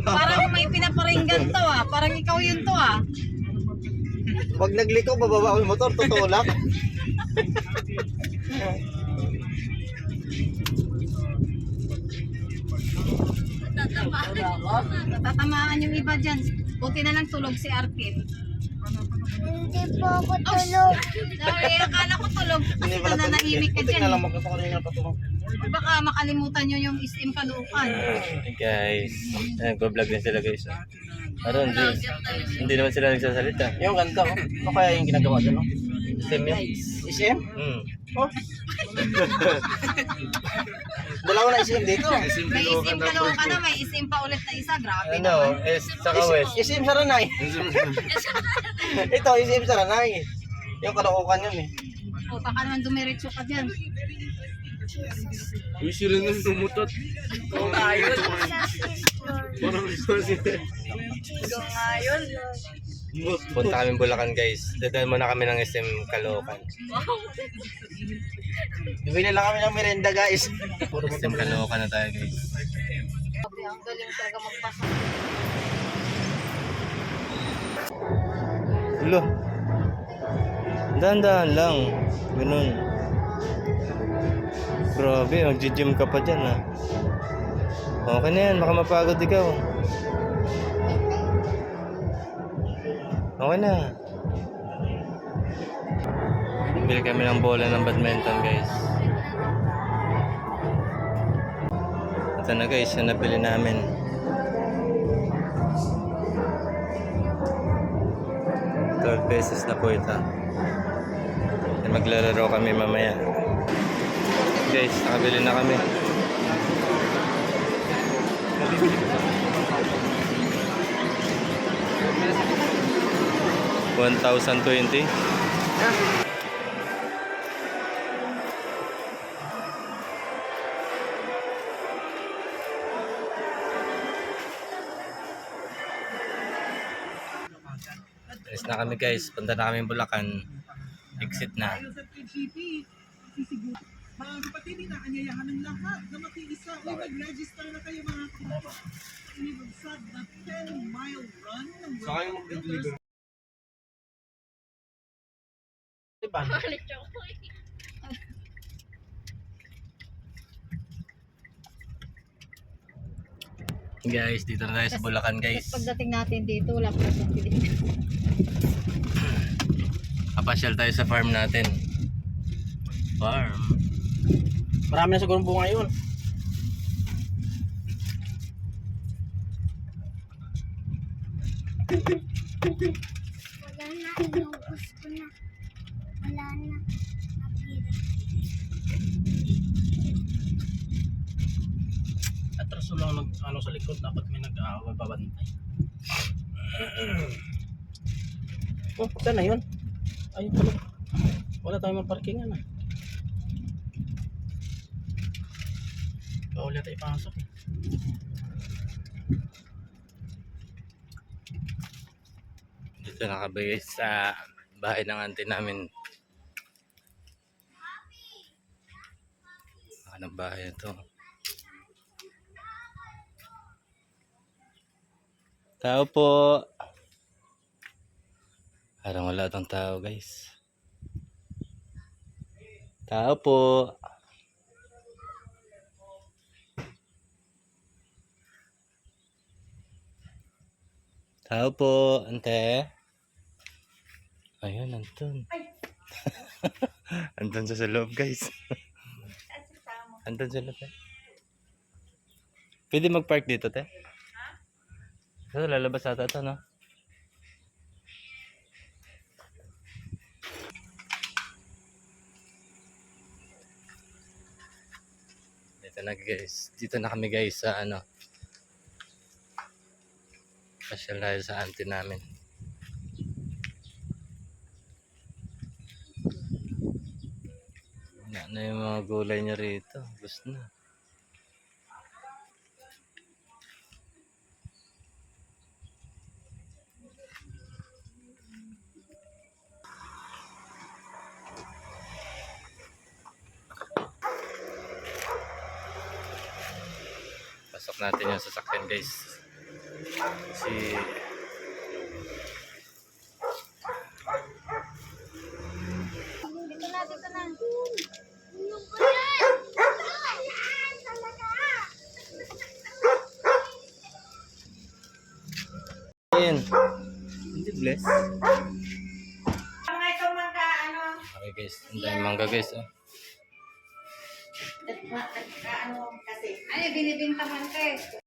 Parang may pinaparinggan to ah. Parang ikaw yun to ah. Pag nagliko, bababa ko yung motor, tutulak. Natatamaan yung iba dyan. Buti na lang tulog si Arkin. Hindi po ako tulog. Sorry, akala ko tulog. Kasi pala na nahimik ka Putik dyan. na lang magkatawa kanina patulog. Baka makalimutan nyo yung SM Caloocan. Hey guys, nag-vlog din sila guys. Ano, hindi naman sila nagsasalita. Yung ganda, oh. Ano kaya yung ginagawa dyan, no? Same yan. SM? Oh. Dalawa na SM dito. May SM Caloocan na, may SM pa ulit na isa. Grabe Ano, naman. saka West. SM Saranay. Ito, SM Saranay. Yung Caloocan yun eh. Puta ka naman, dumiretso ka dyan. Uy, sila nang tumutot. Oo nga yun. Parang Punta kami Bulacan guys. Dadaan muna kami ng SM Caloocan. Bibili lang kami ng merenda, guys. SM Caloocan na tayo guys. Grabe, ang galing talaga magpasa. Ulo. Dahan-dahan lang. Ganun. Grabe, mag-gym ka pa dyan ha. Okay na yan, baka mapagod ikaw. Okay na. Bili kami ng bola ng badminton guys. Ito na guys, yung nabili namin. ₱12 na po ito. Maglalaro kami mamaya. Guys, nakabili na kami. $1,020. Alis na kami guys, punta na kami Bulacan. Exit na. Mga kapatid, inaanyayahan ng lahat na makiisa. Uy, mag-register na kayo mga kapatid. Inibagsad na 10-mile run ng Saka yung mag-deliver. Diba? Guys, dito na tayo sa Bulacan guys. Pagdating natin dito, wala pa sa Pilipinas. Kapasyal tayo sa farm natin. Farm. Marami na siguro bunga yun. Wala na, inubos ko na. Wala na. Napira. Atraso lang ano sa likod, dapat may nag-babantay. Oh, saan na yun? Ayun pala. Wala tayong maparkingan ah. Bawal yata ipasok. Dito na kami guys sa bahay ng auntie namin. Anong bahay na to? Tao po. Parang wala tong tao guys. Tao po. Tao po, ante. Ayun, Anton. Anton sa loob guys. Anton sa loob. Pwede mag-park dito, te? So, lalabas ata ito, no? Dito na guys. Dito na kami guys sa ano. Pasyal tayo sa auntie namin. Wala na yung mga gulay niya rito. Gusto na. Pasok natin yung sasakyan guys. Si Dito na, dito na. Ayan. Hindi bless. Mga ikaw mangka, ano, Okay guys, ang dami mangga guys. Oh. ano kasi. Ay, binibintahan ka eh.